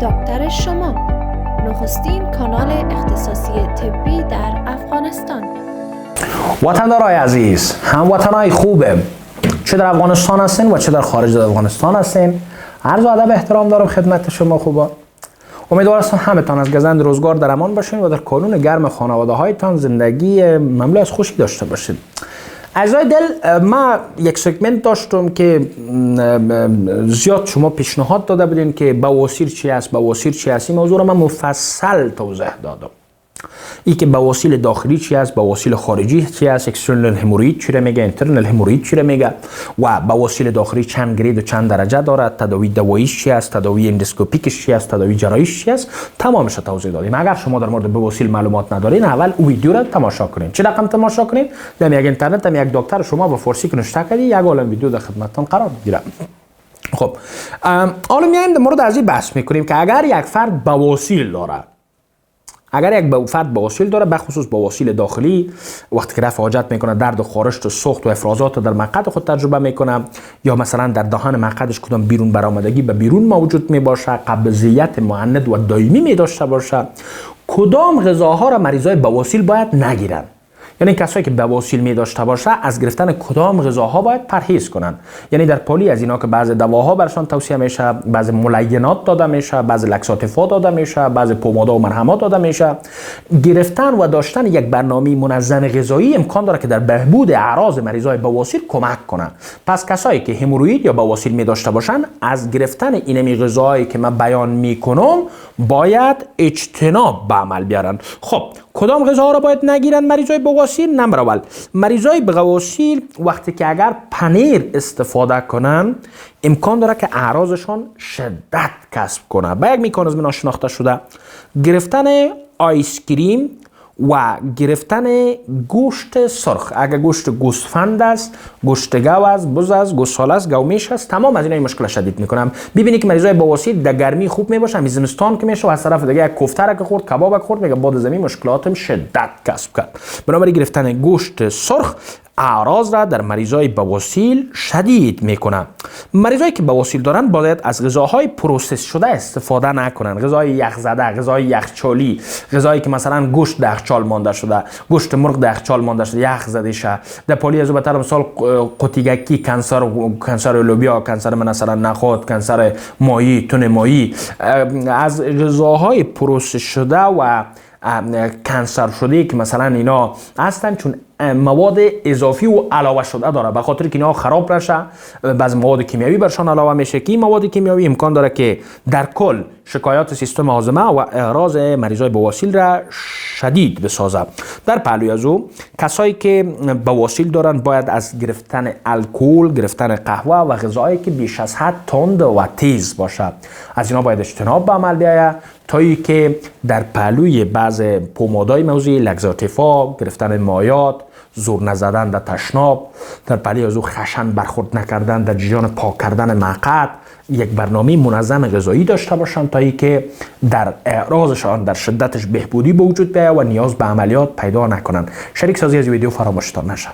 دکتر شما، نخستین کانال اختصاصی طبی در افغانستان. وطندارای عزیز، هموطنای خوبه، چه در افغانستان هستین و چه در خارج از افغانستان هستین، عرض و ادب احترام دارم خدمت شما خوبا. امیدوار هستم همتان از گزند روزگار در امان باشین و در کانون گرم خانواده هایتان زندگی مملو از خوشی داشته باشید. عزیزای دل، ما یک سگمنت داشتم که زیاد شما پیشنهاد داده بودین که بواسیر چی است، بواسیر چی است. این موضوع رو من مفصل توضیح دادم. ای که بواسیر داخلی چی است، بواسیر خارجی چی است، اکسترنال همورید چی را میگه، اینترنال همورید چی را میگه و بواسیر داخلی چند گرید و چند درجه دارد، تداوی دواییش چی است، تداوی اندوسکوپیکش چی است، تداوی جراحیش چی است، تمامش توضیح دادیم. اگر شما در مورد بواسیر معلومات ندارین، اول او ویدیو را تماشا کنین. چه رقم تماشا کنین؟ در یک اینترنت هم یک دکتر شما با فارسی کنشته کردی، یک عالم ویدیو در خدمتتان قرار میگیره. خب حالا میایم در مورد از این بحث میکنیم که اگر یک فرد بواسیر داره، اگر یک فرد بواسیر داره، به خصوص بواسیر داخلی، وقتی که رفع حاجت میکنه، درد و خارش و سوخت و افرازات در مقعد خود تجربه میکنه، یا مثلا در دهان مقعدش کدام بیرون برآمدگی به بیرون موجود می باشه، قبضیت معند و دائمی می داشته باشه، کدام غذاها را مریضای بواسیر باید نگیرن؟ یعنی کسایی که بواسیر می داشته باشه از گرفتن کدام غذاها باید پرهیز کنن. یعنی در پالی از اینا که بعضی دواها برشان توصیه میشه، بعضی ملینات داده میشه، بعضی لکساتیفا داده میشه، بعضی پومادا و مرهمات داده میشه. گرفتن و داشتن یک برنامه منظم غذایی امکان داره که در بهبود اعراض مریضای بواسیر کمک کنه. پس کسایی که هموروید یا بواسیر می داشته باشن از گرفتن اینمی غذاهایی که من بیان میکنم باید اجتناب به عمل بیارن. خب کدام غذاها را باید نگیرن مریضای بواسیر؟ نمبر اول، مریضای بواسیر وقتی که اگر پنیر استفاده کنن امکان داره که اعراضشان شدت کسب کنه. به یک مکانیزم ناشناخته شده، گرفتن آیس کریم و گرفتن گوشت سرخ. اگر گوشت گوسفند است، گوشت گاو است، بز است، گوساله است، گومیش است، تمام از اینا مشکل شدید میکنم. ببینید که مریضای بواسیر در گرمی خوب میباشن، می زمستان که میشه و از طرف دیگه یک کوفته را که خورد، کباب خورد، میگه بعد زمین مشکلاتم شدت کسب کرد. بنابراین گرفتن گوشت سرخ اعراض را در مریضای بواسیر شدید میکنه. مریضایی که بواسیر دارن باید از غذاهای پروسس شده استفاده نکنن. غذای یخ زده، غذای یخچالی، غذایی که مثلا گوشت در یخچال مانده شده، گوشت مرغ در یخچال مانده شده، یخ زده شه. در پالی از بهتر مثال قوطیگکی، کنسر لوبیا، کنسر مثلا نخود، کنسر ماهی، تن ماهی، از غذاهای پروسس شده و کنسر شده که مثلا اینا هستن، چون مواد اضافی و علاوه شده داره، به خاطر که اینا خراب نشه بعض مواد کیمیایی برشان علاوه میشه که این مواد کیمیایی امکان داره که در کل شکایات سیستم هاضمه و اعراض مریضای بواسیر را شدید بسازه. در پهلوی از او کسایی که بواسیر دارن باید از گرفتن الکل، گرفتن قهوه و غذاهایی که بیش از حد تند و تیز باشه از اینا باید اجتناب به عمل بیاید، تا ای که در پهلوی بعض پومادای موضعی، لگزاتیفا، گرفتن مایات، زور نزدن در تشناب، در پهلوی از او خشن برخورد نکردن، در جریان پاک کردن مقعد، یک برنامه منظم غذایی داشته باشن تا ای که در اعراضشان در شدتش بهبودی به وجود بیاید و نیاز به عملیات پیدا نکنن. شریک سازی از ویدیو فراموشتان نشه.